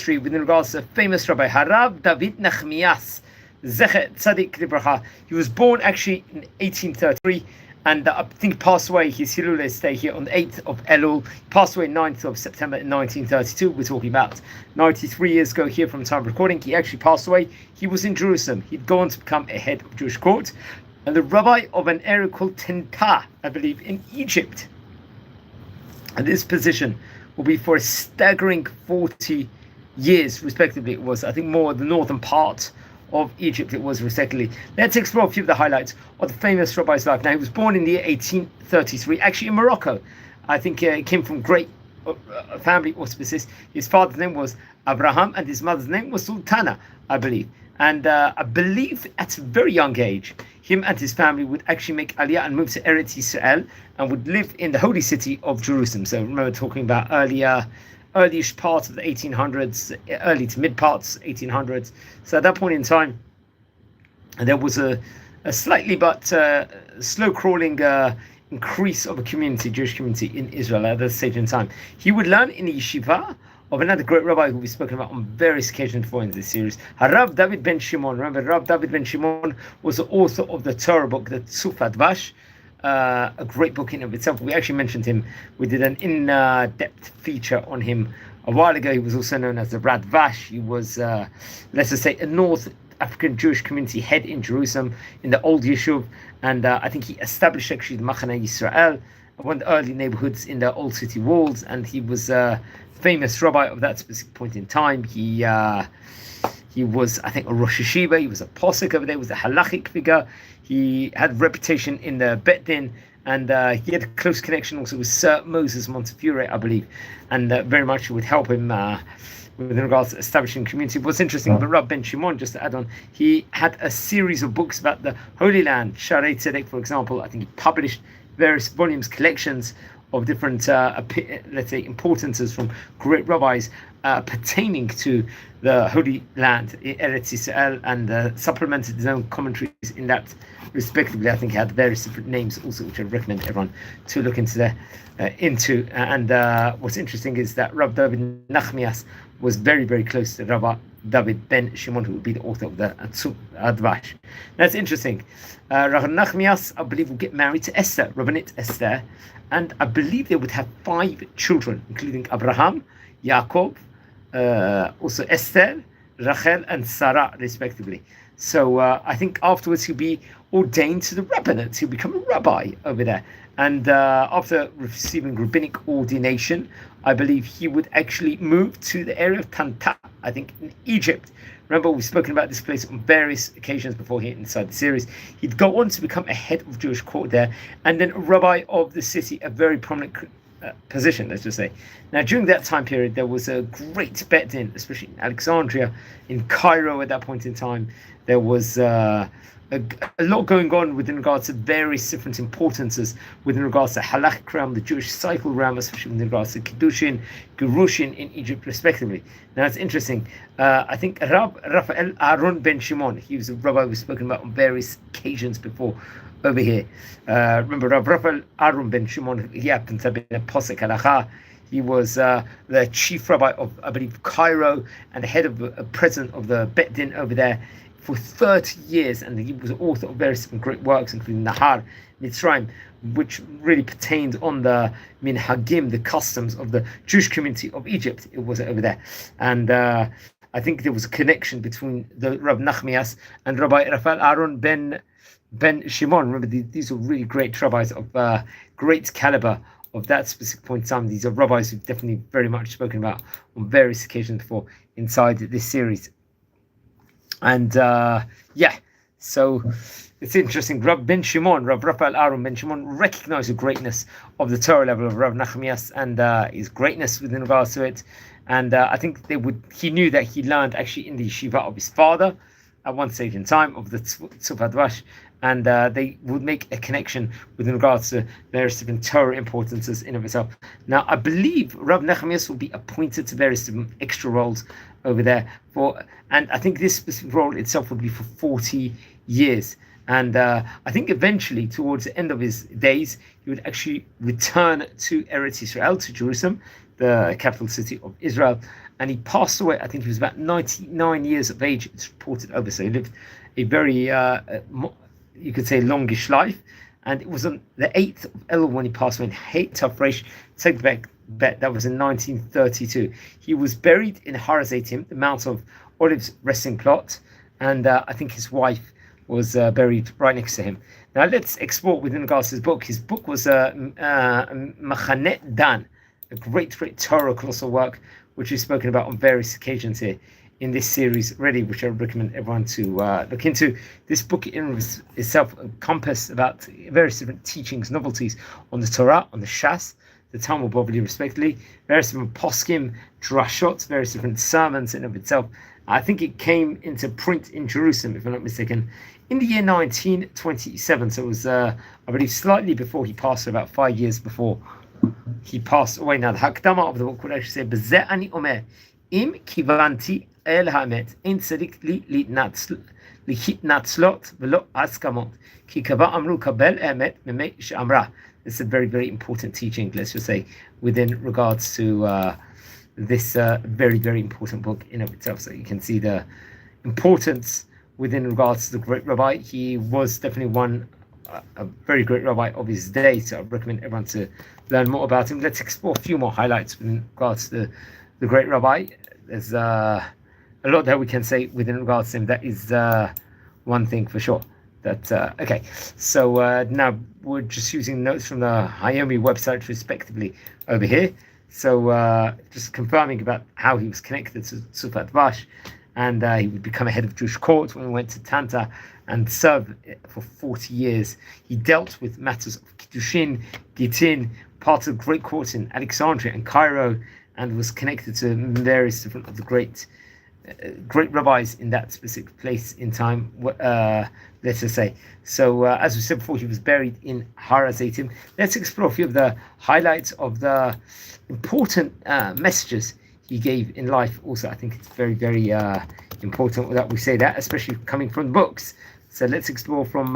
history with regards to famous Rabbi Rabbi David Nachmias, Zecher Tzadik Libracha. He was born actually in 1833, and I think passed away. His Hilul stay here on the 8th of Elul. He passed away 9th of September in 1932. We're talking about 93 years ago here from time of recording. He actually passed away. He was in Jerusalem. He'd gone to become a head of Jewish court and the rabbi of an area called Tenta, I believe, in Egypt. And this position will be for a staggering 40 years, respectively. It was, I think, more the northern part of Egypt it was, respectively. Let's explore a few of the highlights of the famous rabbi's life. Now, he was born in the year 1833, actually in Morocco. I think he came from great family auspices. His father's name was Abraham, and his mother's name was Sultana, I believe. And I believe at a very young age, him and his family would actually make Aliyah and move to Eretz Yisrael and would live in the holy city of Jerusalem. So remember talking about early-ish part of the 1800s, early to mid parts 1800s. So at that point in time, there was a slightly but slow crawling increase of a community, Jewish community in Israel at that stage in time. He would learn in the yeshiva of another great rabbi who we've spoken about on various occasions before in this series, Rabbi David ben Shimon. Remember, Rabbi David ben Shimon was the author of the Torah book, the Tzufat Vash, a great book in of itself. We actually mentioned him. We did an in-depth feature on him a while ago. He was also known as the Rad Vash. He was, let's just say, a North African Jewish community head in Jerusalem in the old Yishuv, and I think he established actually the Machane Yisrael, one of the early neighborhoods in the old city walls, and he was famous rabbi of that specific point in time. He was, I think, a Rosh Hashiva. He was a posek over there. He was a halachic figure. He had a reputation in the Bet Din, and he had a close connection also with Sir Moses Montefiore, I believe, and very much would help him with regards to establishing community. What's interesting about Rabbi Ben Shimon, just to add on, he had a series of books about the Holy Land, Sharei Tzedek, for example. I think he published various volumes, collections of different, let's say, importances from great rabbis pertaining to the Holy Land, Eretz Yisrael, and supplemented his own commentaries in that, respectively. I think he had various different names also, which I recommend everyone to look into. And what's interesting is that Rabbi David Nachmias was very, very close to Rabbi David ben Shimon, who would be the author of the Advash. That's interesting. Rabbi Nachmias, I believe, will get married to Esther, Rabbanit Esther, and I believe they would have 5 children, including Abraham, Yaakov, also Esther, Rachel, and Sarah, respectively. So I think afterwards he'll be ordained to the rabbinate. He'll become a rabbi over there. And after receiving rabbinic ordination, I believe he would actually move to the area of Tanta, I think, in Egypt. Remember, we've spoken about this place on various occasions before here inside the series. He'd go on to become a head of Jewish court there, and then a rabbi of the city, a very prominent position, let's just say. Now, during that time period, there was a great Bet Din, especially in Alexandria, in Cairo at that point in time. There was a lot going on with regards to various different importances with regards to halachic realm, the Jewish cycle realm, especially with regards to Kiddushin, Gerushin in Egypt, respectively. Now, it's interesting. I think Raphael Aaron ben Shimon, he was a rabbi we've spoken about on various occasions before over here. Remember, Raphael Aaron ben Shimon, he happened to have been a posek halacha. He was the chief rabbi of, I believe, Cairo, and the head of president of the Bet Din over there for 30 years, and he was the author of various different great works, including Nahar, Mitzrayim, which really pertained on the minhagim, the customs of the Jewish community of Egypt. It was over there, and I think there was a connection between the Rabbi Nachmias and Rabbi Raphael Aaron ben Shimon. Remember, these are really great rabbis of great caliber of that specific point in time. These are rabbis who've definitely very much spoken about on various occasions before inside this series. And so it's interesting. Rabbi Ben Shimon, Rabbi Raphael Aaron ben Shimon, recognized the greatness of the Torah level of Rabbi Nachmias and his greatness within regards to it. And I think he knew that he learned actually in the yeshiva of his father at one stage in time of the Tzufat Vash, and they would make a connection with regards to various different Torah importances in of itself. Now, I believe Rabbi Nachmias will be appointed to various different extra roles over there and I think this specific role itself would be for 40 years. And I think eventually, towards the end of his days, he would actually return to Eretz Yisrael, to Jerusalem, the capital city of Israel. And he passed away, I think he was about 99 years of age, it's reported over. So he lived a very, you could say, longish life. And it was on the 8th of Elul when he passed away in Hate Tafresh Tzedek Bet. That was in 1932. He was buried in Har HaZeitim, the Mount of Olives resting plot. And I think his wife was buried right next to him. Now let's explore within regards to his book. His book was Machaneh Dan, a great Torah colossal work, which we've spoken about on various occasions here in this series already, which I recommend everyone to look into. This book in itself encompasses about various different teachings, novelties on the Torah, on the Shas, the Talmud Bavli respectively, various different poskim, drashot, various different sermons in of itself. I think it came into print in Jerusalem, if I'm not mistaken, in the year 1927. So it was, I believe, slightly before he passed, about 5 years before he passed away. Now, the Hakdama of the book would actually say, "B'zeh ani omer, im kivanti el ha'emet, ein tzadik li hitnatzlot v'lo askamot, ki kava amru kabel emet memei she'amra." It's a very, very important teaching, let's just say, within regards to this very, very important book in of itself. So you can see the importance within regards to the great rabbi. He was definitely a very great rabbi of his day, so I recommend everyone to learn more about him. Let's explore a few more highlights in regards to the great rabbi. There's a lot that we can say within regards to him. That is one thing for sure. Okay, so now we're just using notes from the Hayomi website respectively over here. So just confirming about how he was connected to Sufat Vash, and he would become a head of Jewish court when he went to Tanta and served for 40 years. He dealt with matters of Kiddushin, Gittin, part of the great courts in Alexandria and Cairo, and was connected to various different of the great rabbis in that specific place in time, let's just say. So as we said before, he was buried in Har HaZeitim. Let's explore a few of the highlights of the important messages he gave in life. Also, I think it's very, very important that we say that, especially coming from the books. So let's explore from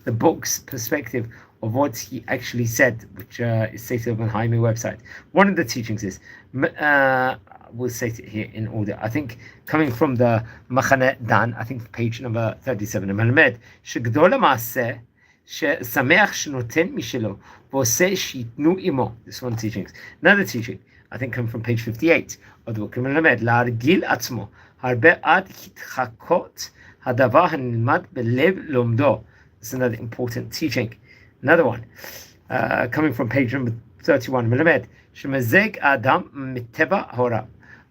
the book's perspective of what he actually said, which is stated on the Haimi website. One of the teachings is, we'll state it here in order. I think coming from the Machaneh Dan, I think page number 37, מלמד שגדול המעשה ששמח שנותן משלו ועושה שיתנו עמו. This one teaching. Another teaching, I think coming from page 58 of the book, מלמד להרגיל עצמו הרבה עד התחקות הדבר הנלמד בלב לומדו. It's another important teaching. Another one, coming from page number 31, מלמד שמזג האדם מטבע הוריו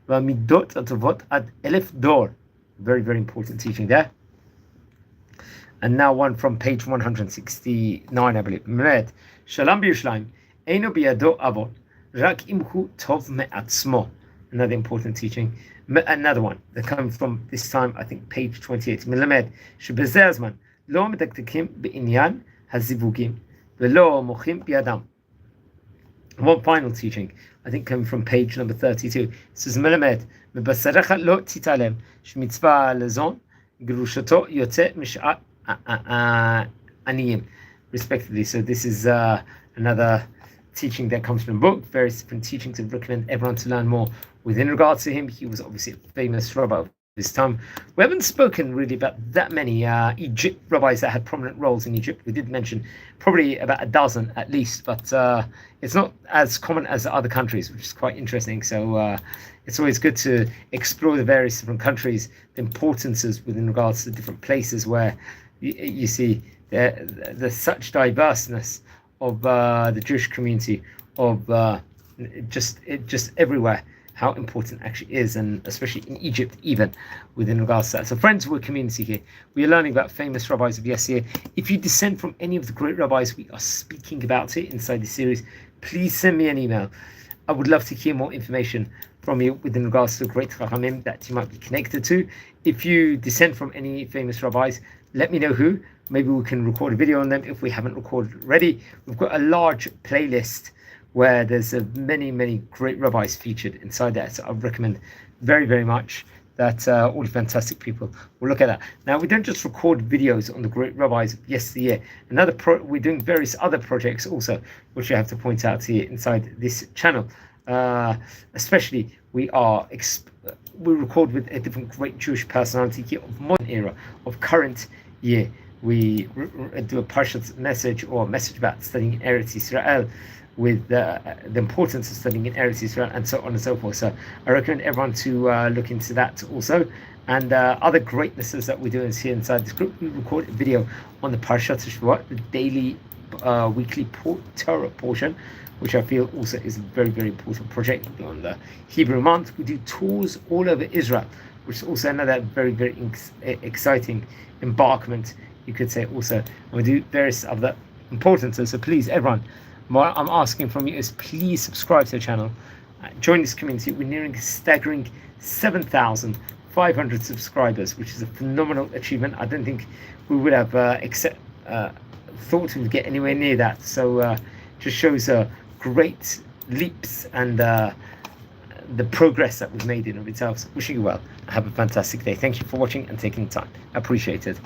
והמידות הטובות עד 1000 דור. Very, very important teaching there. And now one from page 169, I believe. מלמד שלום בירושלים אינו בידו עבוד רק אם הוא טוב מעצמו. Another important teaching. Another one that comes from this time, I think page 28. מלמד שבזה הזמן לא מדקדקים בעניין הזיווגים ולא מוחים בידם. One final teaching, I think coming from page number 32. It says, מלמד, מבשרך לא תתעלם, שמצווה לזון, גרושתו יוצא משאר עניים, respectively. So this is another teaching that comes from the book, various different teachings. I recommend everyone to learn more within regards to him. He was obviously a famous rabbi of this time. We haven't spoken really about that many Egypt rabbis that had prominent roles in Egypt. We did mention probably about a dozen at least, but it's not as common as other countries, which is quite interesting. So it's always good to explore the various different countries, the importances within regards to different places where you see there's such diverseness of the Jewish community, of just everywhere, how important actually is, and especially in Egypt even within regards to that. So friends, we're a community here. We are learning about famous rabbis of yesteryear. If you descend from any of the great rabbis we are speaking about here inside this series, please send me an email. I would love to hear more information from you within regards to the great Chachamim that you might be connected to. If you descend from any famous rabbis, let me know who. Maybe we can record a video on them if we haven't recorded already. We've got a large playlist where there's many great rabbis featured inside that. So I recommend very, very much that all the fantastic people will look at that. Now, we don't just record videos on the great rabbis of yesteryear. We're doing various other projects also, which I have to point out here inside this channel. especially we record with a different great Jewish personality here of modern era, of current year. We do a parshat message or a message about studying Eretz Yisrael, with the importance of studying in Eretz Yisrael, and so on and so forth. So I recommend everyone to look into that also. And other greatnesses that we do is here inside this group. We record a video on the Parshat Shvuot, the daily, weekly Torah portion, which I feel also is a very, very important project. On the Hebrew month, we do tours all over Israel, which is also another very, very exciting embarkment, you could say also. And we do various other importances. So please, everyone, what I'm asking from you is please subscribe to the channel. Join this community. We're nearing a staggering 7,500 subscribers, which is a phenomenal achievement. I don't think we would have thought we would get anywhere near that. So just shows great leaps and the progress that we've made in of itself. So wishing you well. Have a fantastic day. Thank you for watching and taking the time. I appreciate it.